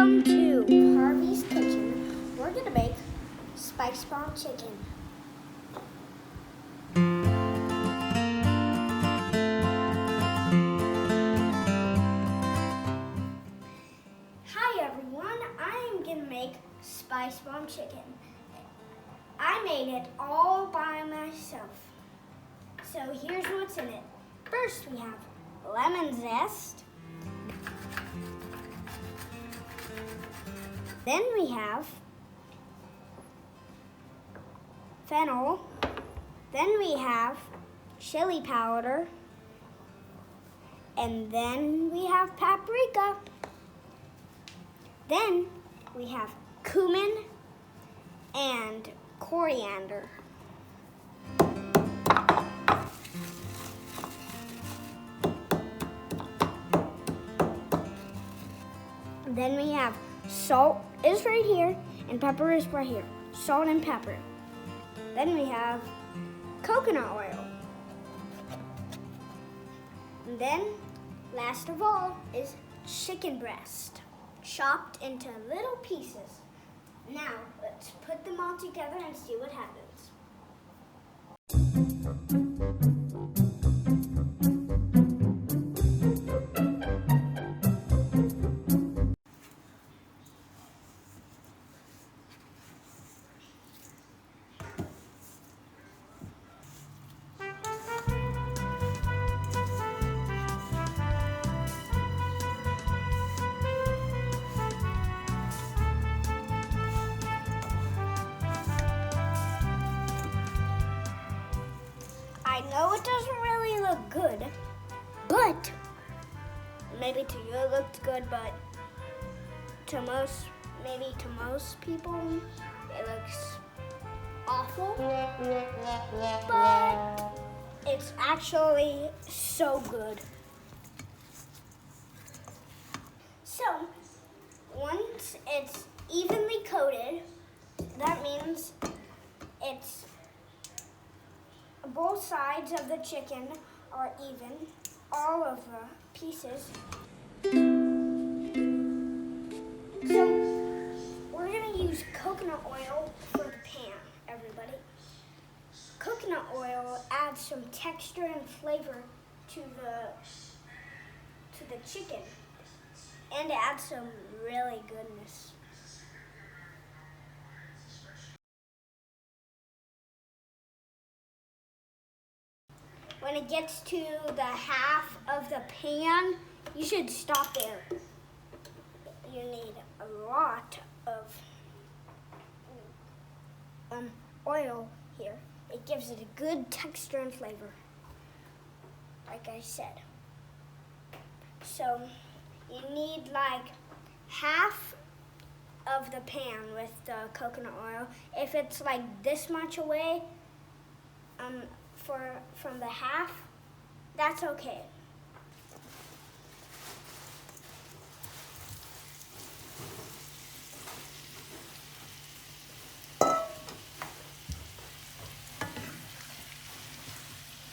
Welcome to Harvey's Kitchen. We're gonna make spice bomb chicken. Hi everyone, I am gonna make spice bomb chicken. I made it all by myself. So here's what's in it. First we have lemon zest. Then we have fennel. Then we have chili powder. And then we have paprika. Then we have cumin and coriander. Then we have salt is right here and pepper is right here. Salt and pepper. Then we have coconut oil. And then last of all is chicken breast, chopped into little pieces. Now let's put them all together and see what happens. I know it doesn't really look good, but maybe to you it looked good, but to most people it looks awful. But it's actually so good. So once it's evenly coated, that means it's both sides of the chicken are even, all of the pieces. So we're gonna use coconut oil for the pan, everybody. Coconut oil adds some texture and flavor to the chicken, and it adds some really goodness. When it gets to the half of the pan, you should stop there. You need a lot of oil here. It gives it a good texture and flavor, like I said. So you need like half of the pan with the coconut oil. If it's like this much away, from the half, that's okay.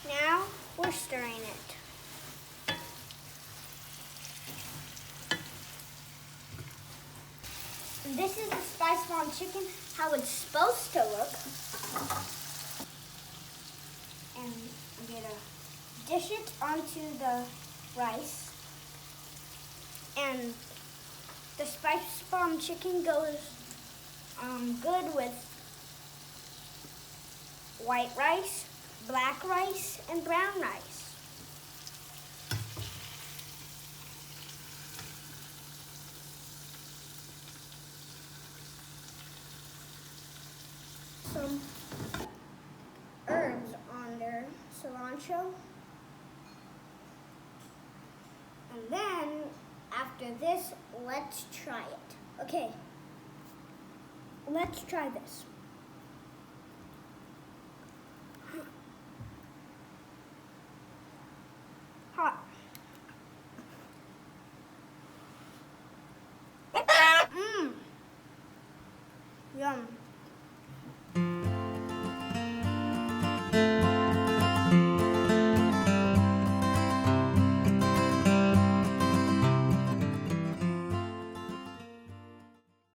Now we're stirring it. This is the spice bomb chicken, how it's supposed to look. And I'm gonna dish it onto the rice. And the spice bomb chicken goes good with white rice, black rice, and brown rice. Some herbs on there, cilantro. And then after this, let's try it. Okay, let's try this.